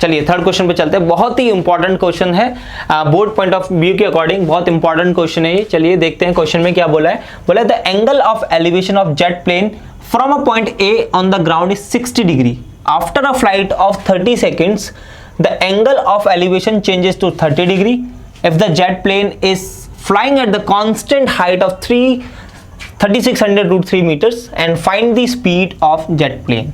चलिए third question पे चलते हैं। बहुत ही इंपॉर्टेंट क्वेश्चन है, बोर्ड पॉइंट ऑफ व्यू के अकॉर्डिंग बहुत इंपॉर्टेंट क्वेश्चन है ये। चलिए देखते हैं क्वेश्चन में क्या बोला है। बोला है the angle of elevation of jet plane from a point A on the ground is 60 degree. After a flight of 30 seconds the angle of elevation changes to 30 degree if the jet plane is flying at the constant height of 3600√3 metres and find the speed of jet plane.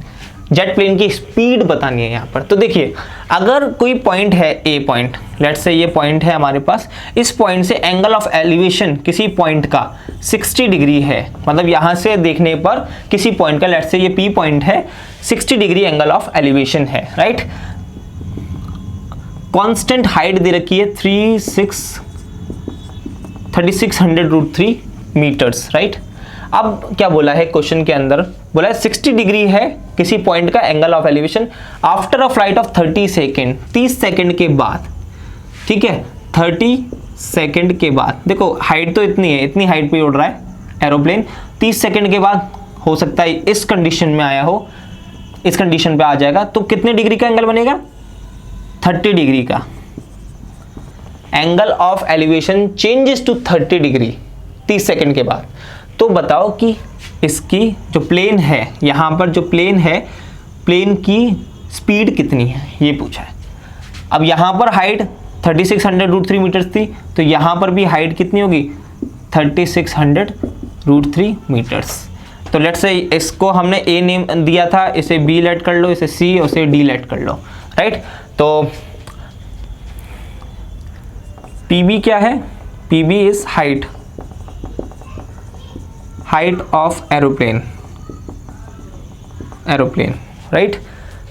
Jet plane की speed बतानी है यहाँ पर। तो देखिए अगर कोई point है ए पॉइंट, लेट्स से ये पॉइंट है हमारे पास, इस पॉइंट से एंगल ऑफ एलिवेशन किसी पॉइंट का 60 डिग्री है, मतलब यहाँ से देखने पर किसी पॉइंट का, लेट्स से ये पी पॉइंट है, 60 डिग्री एंगल ऑफ एलिवेशन है, राइट। कांस्टेंट हाइट दे रखी है 3600√3 मीटर्स, राइट। अब क्या बोला है क्वेश्चन के अंदर, बोला है 60 डिग्री है किसी पॉइंट का angle of elevation after a flight of 30 second, 30 second के बाद, ठीक है, 30 सेकेंड के बाद। देखो हाइट तो इतनी है, इतनी हाइट पे उड़ रहा है एरोप्लेन, 30 सेकेंड के बाद हो सकता है इस कंडीशन में आया हो, इस कंडीशन पे आ जाएगा, तो कितने डिग्री का एंगल बनेगा? 30 डिग्री का angle of elevation changes to 30 degree 30 second के बाद। तो बताओ कि इसकी जो प्लेन है, यहाँ पर जो प्लेन है, प्लेन की स्पीड कितनी है ये पूछा है। अब यहाँ पर हाइट 3600√3 मीटर्स थी, तो यहाँ पर भी हाइट कितनी होगी? 3600√3 मीटर्स। तो लेट्स से इसको हमने ए नेम दिया था, इसे बी लेट कर लो, इसे सी और इसे डी लेट कर लो, राइट। तो पीबी क्या है? PB is height of aeroplane, right.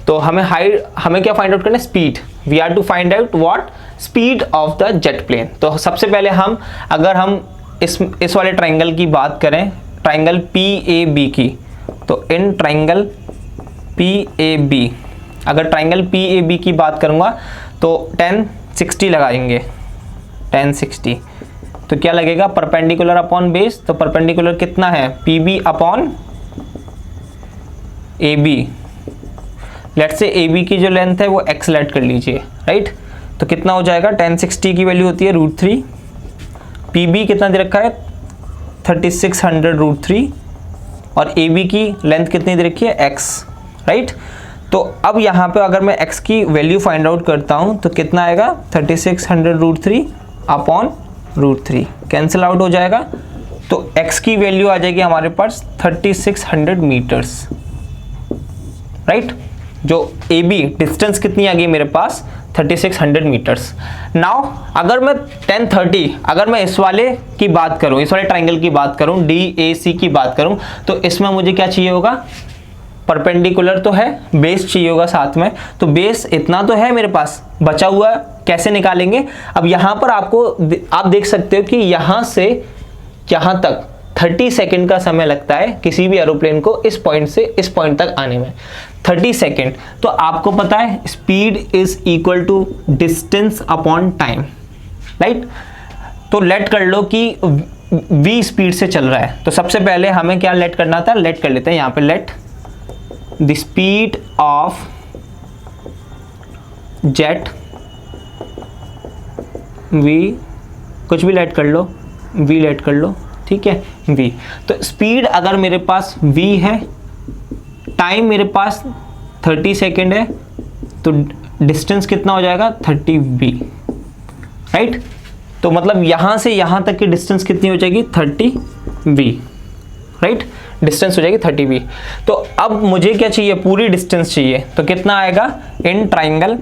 तो हमें क्या फाइंड आउट करना है? Speed. We are to find out what? Speed of the jet plane. तो सबसे पहले अगर हम इस वाले ट्राइंगल की बात करें, ट्राइंगल PAB की, तो इन ट्राइंगल PAB, अगर ट्राइंगल PAB की बात करूंगा तो 1060 लगाएंगे, 1060। तो क्या लगेगा? Perpendicular upon base. तो परपेंडिकुलर कितना है? PB upon AB। Let's say AB की जो लेंथ है वो x लेट कर लीजिए, राइट। तो कितना हो जाएगा? 1060 की वैल्यू होती है √3। PB कितना दे रखा है? 3600√3 और AB की लेंथ कितनी दे रखी है? x, right. तो अब यहाँ पे अगर मैं x की वैल्यू फाइंड आउट करता हूँ तो कितना आएगा? 3600√3 अपॉन √3 कैंसिल आउट हो जाएगा। तो x की वैल्यू आ जाएगी हमारे पास 3600 मीटर्स, राइट। जो AB डिस्टेंस कितनी आ गई मेरे पास? 3600 मीटर्स। नाउ अगर मैं 1030, अगर मैं इस वाले की बात करूं, इस वाले ट्राइंगल की बात करूं, DAC की बात करूं, तो इसमें मुझे क्या चाहिए होगा? परपेंडिकुलर तो है, बेस चाहिए होगा साथ में। तो बेस इतना तो है मेरे पास, बचा हुआ कैसे निकालेंगे? अब यहाँ पर आप देख सकते हो कि यहाँ से यहाँ तक 30 सेकेंड का समय लगता है किसी भी एरोप्लेन को इस पॉइंट से इस पॉइंट तक आने में, 30 सेकेंड। तो आपको पता है speed is equal to distance upon time, right. तो लेट कर लो कि v स्पीड से चल रहा है, तो सबसे पहले हमें क्या लेट करना था? लेट कर लेते हैं यहाँ पे, let the speed of jet v, कुछ भी लेट कर लो, v लेट कर लो, ठीक है, v। तो स्पीड अगर मेरे पास v है, टाइम मेरे पास 30 सेकेंड है, तो डिस्टेंस कितना हो जाएगा? 30v, right. तो मतलब यहाँ से यहाँ तक की डिस्टेंस कितनी हो जाएगी? 30v, right. डिस्टेंस हो जाएगी 30v। तो अब मुझे क्या चाहिए? पूरी डिस्टेंस चाहिए। तो कितना आएगा? इन ट्राइंगल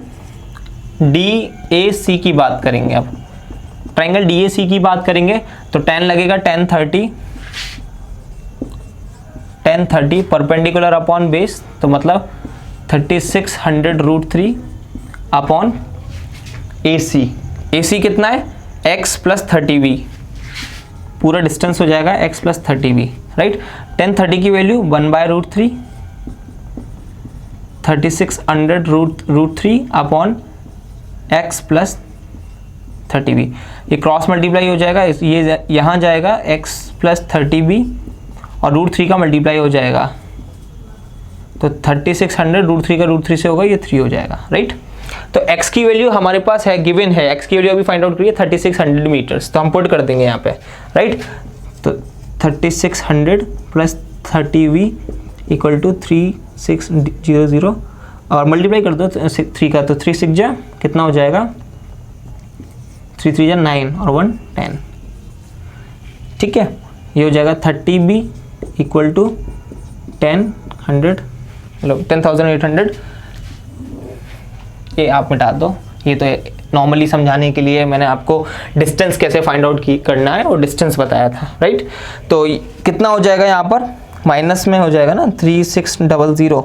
DAC की बात करेंगे, अब ट्राइंगल DAC की बात करेंगे तो 10 लगेगा, 1030 परपेंडिकुलर अपॉन बेस, तो मतलब 3600√3 अपॉन AC। AC कितना है? x प्लस 30v, पूरा डिस्टेंस हो जाएगा x प्लस 30v, राइट। 1030 की value 1/√3, 3600√3 upon x plus 30v। ये क्रॉस मल्टीप्लाई हो जाएगा, ये यहाँ जाएगा x प्लस 30v और √3 का मल्टीप्लाई हो जाएगा, तो 3600 √3 का √3 से होगा, ये 3 हो जाएगा, राइट। x की वैल्यू हमारे पास है, गिवन है, x की वैल्यू अभी फाइंड आउट करिए 3600 मीटर्स, तो हम पुट कर देंगे यहाँ पे, राइट। तो 3600 प्लस 30v इक्वल टू 3600 और मल्टीप्लाई कर दो 3 का, तो 3 6 जा कितना हो जाएगा, 3 3 जा 9 और 1 10, ठीक है। ये हो जाएगा 30b इक्वल टू 10,800, ये आप मिटा दो, ये तो नॉर्मली समझाने के लिए मैंने आपको डिस्टेंस कैसे फाइंड आउट करना है और डिस्टेंस बताया था, राइट। तो कितना हो जाएगा यहाँ पर, माइनस में हो जाएगा ना 3600,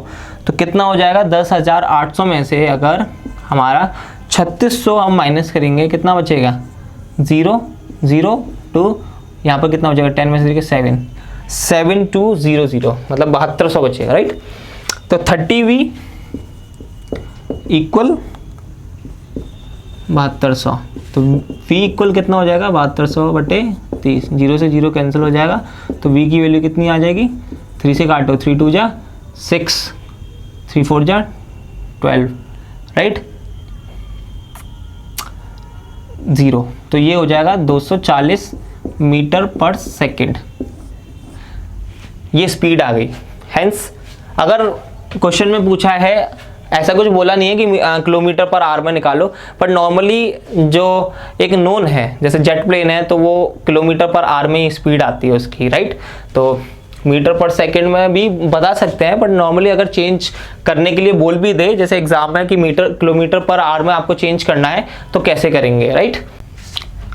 तो कितना हो जाएगा 10,800 में से अगर हमारा 3600 हम माइनस करेंगे कितना बचेगा, 0 0 2, यहाँ पर कितना हो जाएगा 10 में से 7200, मतलब 7200 बचेगा, राइट। तो 30v इक्वल 7200, तो v इक्वल कितना हो जाएगा 7200 बटे 30, 0 से 0 कैंसिल हो जाएगा, तो v की वैल्यू कितनी आ जाएगी, 3 से काटो, 3 2 जा 6, 3 4 जा 12, राइट, 0, तो ये हो जाएगा 240 मीटर पर सेकेंड, ये स्पीड आ गई। हेंस अगर क्वेश्चन में पूछा है, ऐसा कुछ बोला नहीं है कि किलोमीटर पर आवर में निकालो, पर नॉर्मली जो एक नोन है, जैसे जेट प्लेन है तो वो किलोमीटर पर आवर में ही स्पीड आती है उसकी, राइट। तो मीटर पर सेकंड में भी बता सकते हैं, बट नॉर्मली अगर चेंज करने के लिए बोल भी दे, जैसे एग्जाम है कि किलोमीटर पर आवर में आपको चेंज करना है, तो कैसे करेंगे, राइट।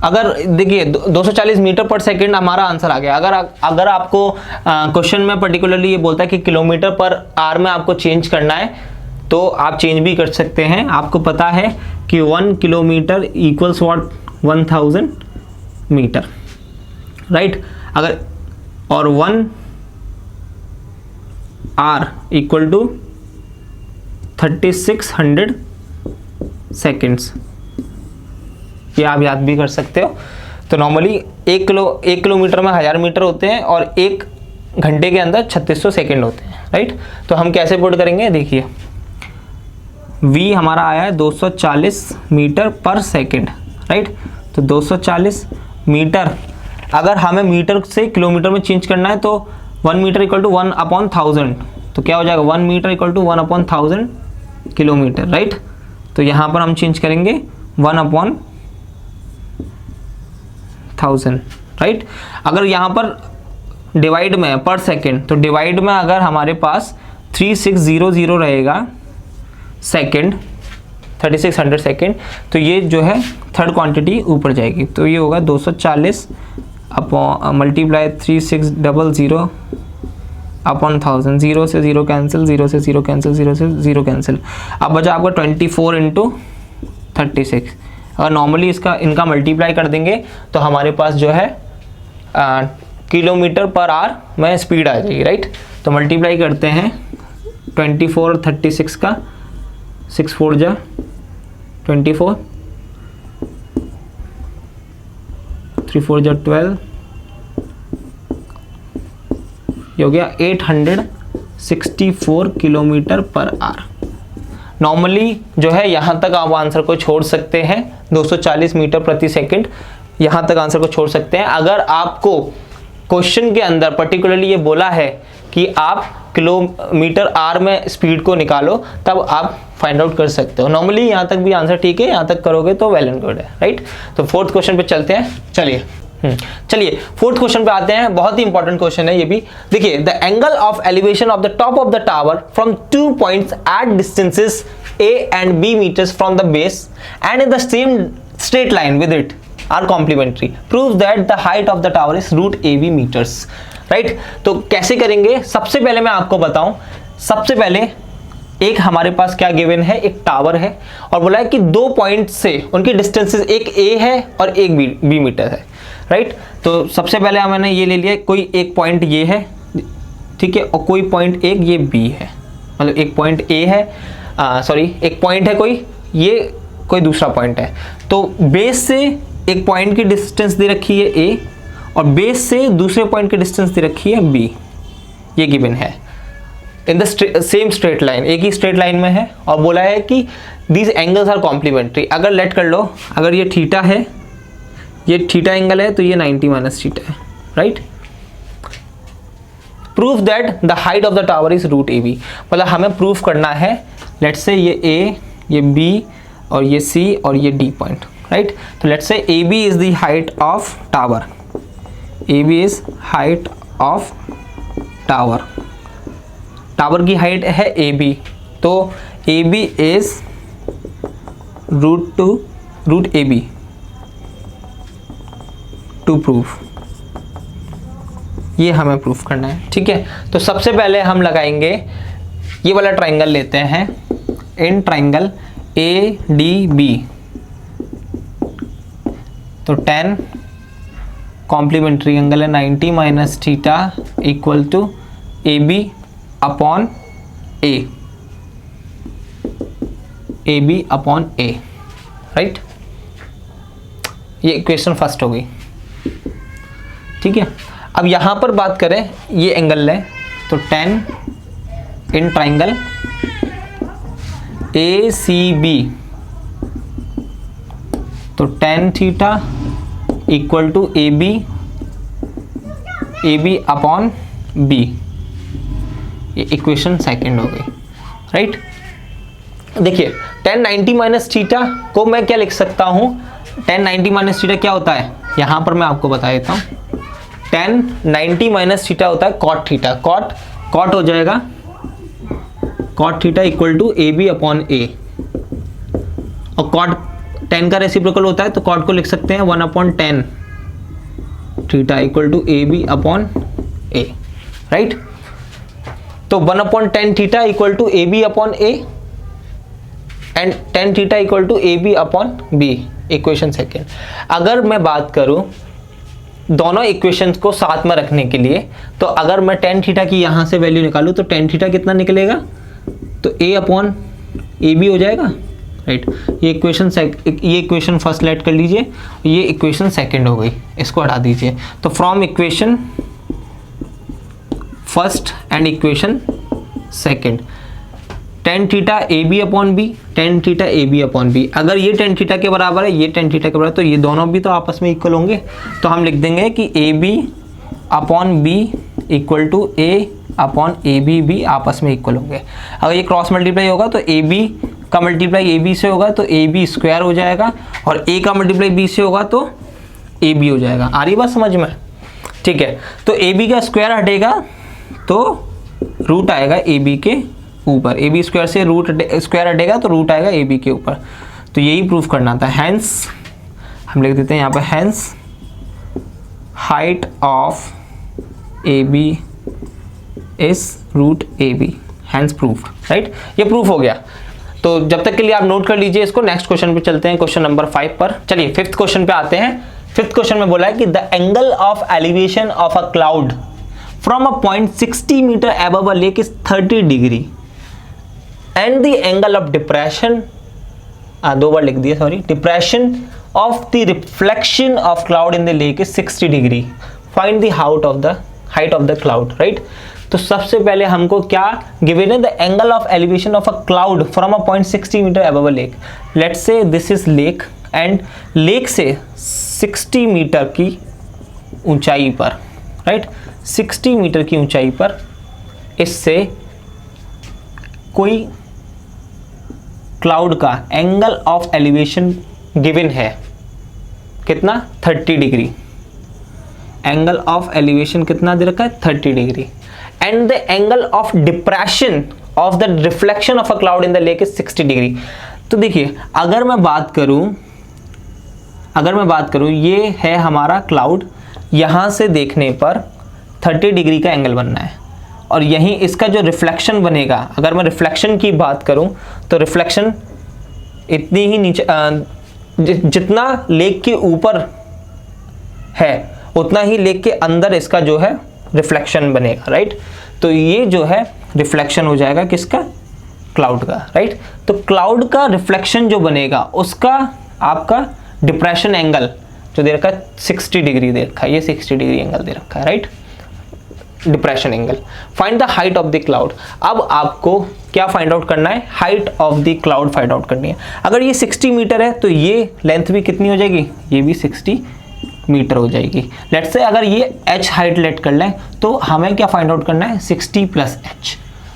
अगर देखिए 240 मीटर पर सेकंड हमारा आंसर आ गया। अगर आपको क्वेश्चन में पर्टिकुलरली ये बोलता है कि किलोमीटर पर आवर में आपको चेंज करना है, तो आप चेंज भी कर सकते हैं। आपको पता है कि 1 kilometre equals what 1000 metre, right. अगर और 1 आर इक्वल टू 3600 सेकेंड्स, ये आप याद भी कर सकते हो। तो नॉर्मली 1 किलोमीटर में 1000 मीटर होते हैं और 1 घंटे के अंदर 3600 सेकेंड होते हैं, राइट। तो हम कैसे पुट करेंगे, देखिए v हमारा आया है 240 मीटर पर सेकेंड, राइट। तो 240 मीटर, अगर हमें मीटर से किलोमीटर में चेंज करना है तो 1 मीटर इक्वल टू 1/1000, तो क्या हो जाएगा 1 metre equal to 1/1000 kilometre, right. तो यहाँ पर हम चेंज करेंगे 1/1000, राइट। अगर यहाँ पर डिवाइड में पर सेकेंड, तो डिवाइड में अगर हमारे पास 3600 रहेगा सेकेंड, 3600 सेकेंड, तो ये जो है थर्ड क्वांटिटी ऊपर जाएगी, तो ये होगा 240 अपॉन मल्टीप्लाई 3600 अपॉन 1000, 0 से 0 कैंसिल, 0 से 0 कैंसिल, 0 से 0 कैंसिल। अब बचा आपका 24 इंटू 36। अगर नॉर्मली इनका मल्टीप्लाई कर देंगे तो हमारे पास जो है किलोमीटर पर आवर में स्पीड आ जाएगी, राइट। तो मल्टीप्लाई करते हैं 24 और 36 का, 6 4 जा 24, 3 4 जा 12, ये हो गया 864 किलोमीटर पर आवर। नॉर्मली जो है यहाँ तक आप आंसर को छोड़ सकते हैं, 240 मीटर प्रति सेकंड, यहाँ तक आंसर को छोड़ सकते हैं। अगर आपको क्वेश्चन के अंदर पर्टिकुलरली ये बोला है कि आप किलोमीटर आवर में स्पीड को निकालो, तब आप फाइंड आउट कर सकते हो। नॉर्मली यहाँ तक भी आंसर ठीक है, यहाँ तक करोगे तो वेल एंड गुड है, राइट। तो फोर्थ क्वेश्चन पे चलते हैं, चलिए फोर्थ क्वेश्चन पे आते हैं। बहुत ही इंपॉर्टेंट क्वेश्चन है ये भी। देखिए, the angle of elevation of the top of the tower from 2 points at distances a and b meters from the base and in the same straight line with it are complementary, proves that the height of the tower is √ab meters, right। तो कैसे करेंगे, सबसे पहले मैं आपको बताऊं, सबसे पहले एक हमारे पास क्या गिवन है, एक टावर है और बोला है कि 2 पॉइंट से उनकी डिस्टेंसेस, एक a है और एक b मीटर है, राइट। तो सबसे पहले मैंने ये ले लिया, कोई एक पॉइंट ये है, ठीक है, और कोई पॉइंट एक ये b है, मतलब एक पॉइंट a है, एक पॉइंट है कोई, ये कोई दूसरा पॉइंट है। तो बेस से एक पॉइंट की डिस्टेंस दे रखी है a और बेस से दूसरे पॉइंट की डिस्टेंस दे रखी है b, ये गिवन है। In the same straight line, एक ही स्ट्रेट लाइन में है, और बोला है कि दीज एंगल्स आर कॉम्प्लीमेंट्री। अगर लेट कर लो, अगर ये थीटा है, ये थीटा एंगल है, तो ये 90 माइनस थीटा है, right. Proof that the height of the tower is root AB, मतलब हमें प्रूफ करना है, लेट्स से ये A, ये B और ये C और ये D पॉइंट, राइट। तो let's say AB is the height of tower, AB is height of tower, tower की हाइट है AB, तो AB is root AB to proof, ये हमें प्रूफ करना है, ठीक है। तो सबसे पहले हम लगाएंगे ये वाला ट्राइंगल लेते हैं, इन ट्राइंगल ADB, तो 10 कॉम्प्लीमेंट्री एंगल है, 90 minus theta equal to AB upon A, AB upon A, right. ये इक्वेशन फर्स्ट हो गई, ठीक है। अब यहां पर बात करें, ये एंगल लें, तो 10 इन ट्राइंगल ACB, तो 10 theta equal to AB upon B, ये इक्वेशन सेकंड हो गई, राइट। देखिए 10 90 माइनस थीटा को मैं क्या लिख सकता हूं, 10 90 माइनस थीटा क्या होता है, यहां पर मैं आपको बता देता हूं, 10 90 माइनस थीटा होता है कॉट थीटा, कॉट हो जाएगा cot theta equal to AB upon A, और कॉट 10 का रेसिप्रोकल होता है, तो कॉट को लिख सकते हैं 1 upon 10 theta equal to AB upon A, right. तो 1 upon 10 theta equal to AB upon A and 10 theta equal to AB upon B, equation second. अगर मैं बात करूं दोनों इक्वेशंस को साथ में रखने के लिए, तो अगर मैं 10 थीटा की यहाँ से वैल्यू निकालूँ तो 10 थीटा कितना निकलेगा, तो A अपॉन AB हो जाएगा, राइट। ये इक्वेशन फर्स्ट लेट कर लीजिए, ये इक्वेशन सेकंड हो गई, इसको हटा दीजिए। तो from equation first and equation second, tan theta AB upon B, tan theta AB upon B, अगर ये tan थीटा के बराबर है, ये tan थीटा के बराबर, तो ये दोनों भी तो आपस में इक्वल होंगे, तो हम लिख देंगे कि AB upon B equal to A upon AB भी आपस में इक्वल होंगे। अगर ये क्रॉस मल्टीप्लाई होगा तो AB का मल्टीप्लाई AB से होगा तो AB स्क्वायर हो जाएगा, और A का मल्टीप्लाई B से होगा तो AB हो जाएगा। आ रही बात समझ में, ठीक है। तो AB का स्क्वायर हटेगा तो रूट आएगा AB के ऊपर, AB स्क्वायर से रूट स्क्वायर हटेगा तो रूट आएगा AB के ऊपर, तो यही प्रूफ करना था। हैंस हम लिख देते हैं यहाँ पे, hence height of AB is root AB, hence proof, right. ये प्रूफ हो गया। तो जब तक के लिए आप नोट कर लीजिए इसको, नेक्स्ट क्वेश्चन पे चलते हैं, क्वेश्चन नंबर 5 पर। चलिए फिफ्थ क्वेश्चन पे आते हैं। फिफ्थ क्वेश्चन में बोला है कि the angle of elevation of a cloud from a point 60 metre above a lake is 30 degree and the angle of depression, दो बार लिख दिया sorry, depression of the reflection of cloud in the lake is 60 degree, find the height of the cloud, right. तो सबसे पहले हमको क्या given है, the angle of elevation of a cloud from a point 60 metre above a lake. Let's say this is lake and lake से 60 metre की ऊंचाई पर, राइट, 60 मीटर की ऊंचाई पर इससे कोई क्लाउड का एंगल ऑफ एलिवेशन गिवन है, कितना, 30 डिग्री। एंगल ऑफ एलिवेशन कितना दे रखा है, 30 degree. And the angle of depression of the reflection of a cloud in the lake is 60 degree. तो देखिए अगर मैं बात करूं ये है हमारा क्लाउड, यहां से देखने पर 30 डिग्री का एंगल बनना है, और यहीं इसका जो रिफ्लेक्शन बनेगा, अगर मैं रिफ्लेक्शन की बात करूं तो रिफ्लेक्शन इतनी ही नीचे जितना लेक के ऊपर है उतना ही लेक के अंदर इसका जो है रिफ्लेक्शन बनेगा, राइट। तो ये जो है रिफ्लेक्शन हो जाएगा किसका, क्लाउड का, राइट। तो क्लाउड का रिफ्लेक्शन जो बनेगा उसका आपका डिप्रेशन एंगल जो दे रखा है 60 डिग्री दे रखा है, ये 60 डिग्री एंगल दे रखा है, right. Depression angle. Find the height of the cloud. अब आपको क्या फाइंड आउट करना है, height of the cloud find out करनी है। अगर ये 60 मीटर है तो ये लेंथ भी कितनी हो जाएगी, ये भी 60 मीटर हो जाएगी। लेट्स से अगर ये h हाइट लेट कर लें तो हमें क्या फाइंड आउट करना है, 60 प्लस h,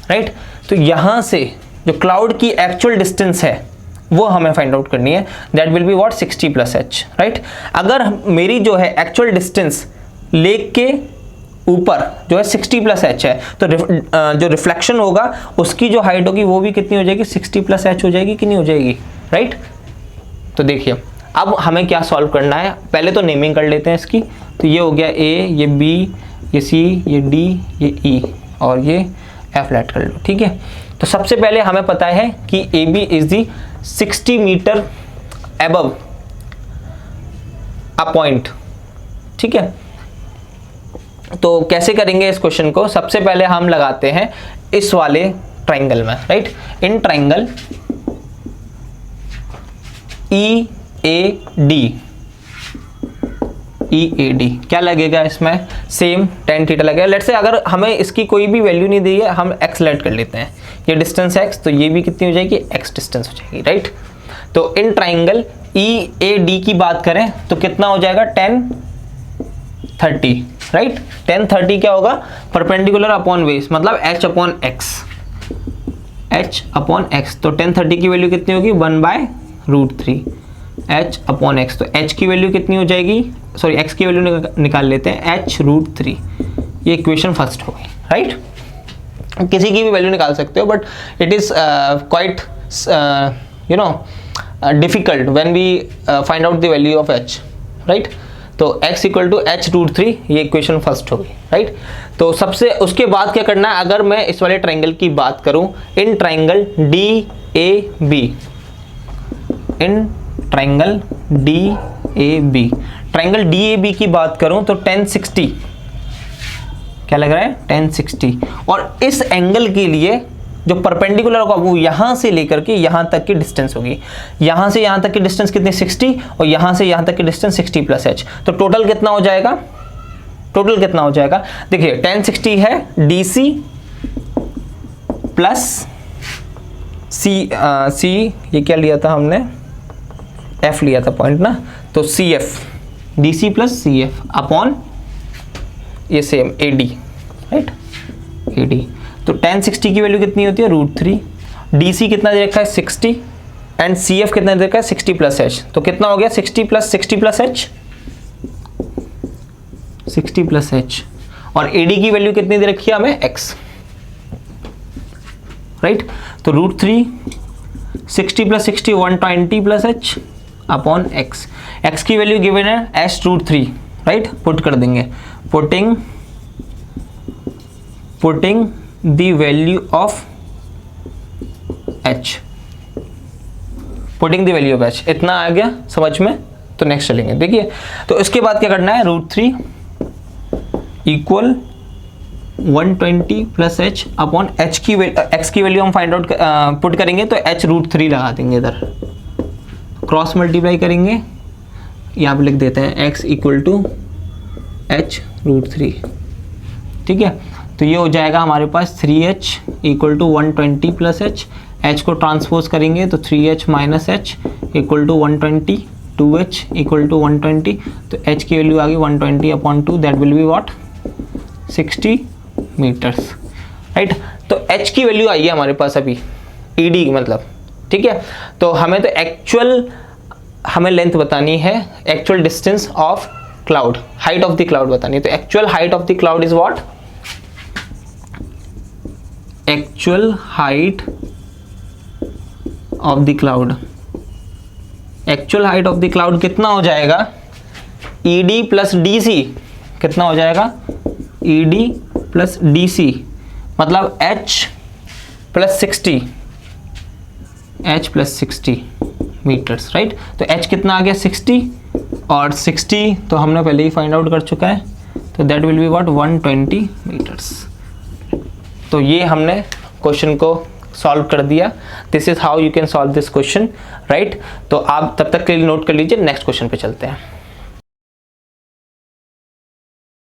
राइट। तो यहाँ से जो क्लाउड की एक्चुअल डिस्टेंस है वो हमें फाइंड आउट करनी है, that will be what, 60 plus h, right. अगर मेरी जो है एक्चुअल डिस्टेंस लेक के ऊपर जो है 60 प्लस h है तो जो रिफ्लेक्शन होगा उसकी जो हाइट होगी वो भी कितनी हो जाएगी, 60 प्लस h हो जाएगी कि नहीं हो जाएगी, राइट। तो देखिए अब हमें क्या सॉल्व करना है, पहले तो नेमिंग कर लेते हैं इसकी। तो ये हो गया a, ये b, ये c, ये d, ये e और ये f लेट कर लो, ठीक है। तो सबसे पहले हमें पता है कि AB is the 60 metre above a point, ठीक है। तो कैसे करेंगे इस क्वेश्चन को, सबसे पहले हम लगाते हैं इस वाले ट्राइंगल में, राइट। इन ट्राइंगल EAD क्या लगेगा इसमें, सेम tan थीटा लगेगा। लेट्स से अगर हमें इसकी कोई भी वैल्यू नहीं दी है, हम x लेट कर लेते हैं, ये डिस्टेंस x, तो ये भी कितनी हो जाएगी, x डिस्टेंस हो जाएगी, राइट। तो इन ट्राइंगल EAD की बात करें तो कितना हो जाएगा, tan 30, राइट। tan 30 क्या होगा, परपेंडिकुलर अपॉन बेस, मतलब h अपॉन x। तो tan 30 की वैल्यू कितनी होगी, 1/√3 h अपॉन x। तो h की वैल्यू कितनी हो जाएगी, सॉरी x की वैल्यू निकाल लेते हैं, h√3। ये इक्वेशन फर्स्ट हो गई, राइट। किसी की भी वैल्यू निकाल सकते हो, but it is quite difficult when we find out the value of h, right. तो x इक्वल टू h√3, ये इक्वेशन फर्स्ट हो गई, राइट। तो सबसे उसके बाद क्या करना है, अगर मैं इस वाले ट्राइंगल की बात करूं, इन ट्राइंगल ट्राइंगल DAB की बात करूं तो tan 60 क्या लग रहा है, tan 60। और इस एंगल के लिए जो परपेंडिकुलर होगा वो यहां से लेकर के यहां तक की डिस्टेंस होगी। यहां से यहां तक की डिस्टेंस कितनी, 60, और यहां से यहां तक की डिस्टेंस 60 प्लस h। तो टोटल कितना हो जाएगा, देखिए tan 60 है DC प्लस C, ये क्या लिया था हमने, F लिया था पॉइंट ना, तो CF, DC plus CF upon ये सेम AD, राइट, AD। तो tan 60 की वैल्यू कितनी होती है, √3। DC कितना दे रखा है, 60, एंड CF कितना दे रखा है, 60 प्लस h। तो कितना हो गया, 60 प्लस h, 60 प्लस h। और AD की वैल्यू कितनी दे रखी है हमें, x, राइट। तो √3, 60 plus 60, 120 plus h upon x। x की वैल्यू गिवन है h√3, राइट। पुट कर देंगे, putting the value of h, putting the value of h। इतना आ गया समझ में। तो नेक्स्ट चलेंगे, देखिए। तो इसके बाद क्या करना है, √3 equal 120 plus h upon x की वैल्यू हम फाइंड आउट पुट करेंगे, तो h√3 लगा देंगे, इधर क्रॉस मल्टीप्लाई करेंगे, यहाँ पे लिख देते हैं x इक्वल टू h√3, ठीक है। तो ये हो जाएगा हमारे पास 3h equal to 120 plus h को ट्रांसपोज करेंगे तो 3h minus h equal to 120, 2h equal to 120। तो h की वैल्यू आ गई 120 upon 2, that will be what, 60 metres, right. तो h की वैल्यू आई है हमारे पास अभी, ED मतलब, ठीक है। तो हमें तो हमें लेंथ बतानी है, actual distance of cloud, height of the cloud बतानी है। तो actual height of the cloud is what, actual height of the cloud, actual height of the cloud कितना हो जाएगा, ED प्लस DC, कितना हो जाएगा, ED प्लस DC, मतलब h प्लस 60 मीटर्स, राइट। तो h कितना आ गया, 60, और 60 तो हमने पहले ही फाइंड आउट कर चुका है, तो that will be what, 120 metres. तो ये हमने क्वेश्चन को सॉल्व कर दिया। This is how you can solve this question, right. तो आप तब तक के लिए नोट कर लीजिए, नेक्स्ट क्वेश्चन पे चलते हैं।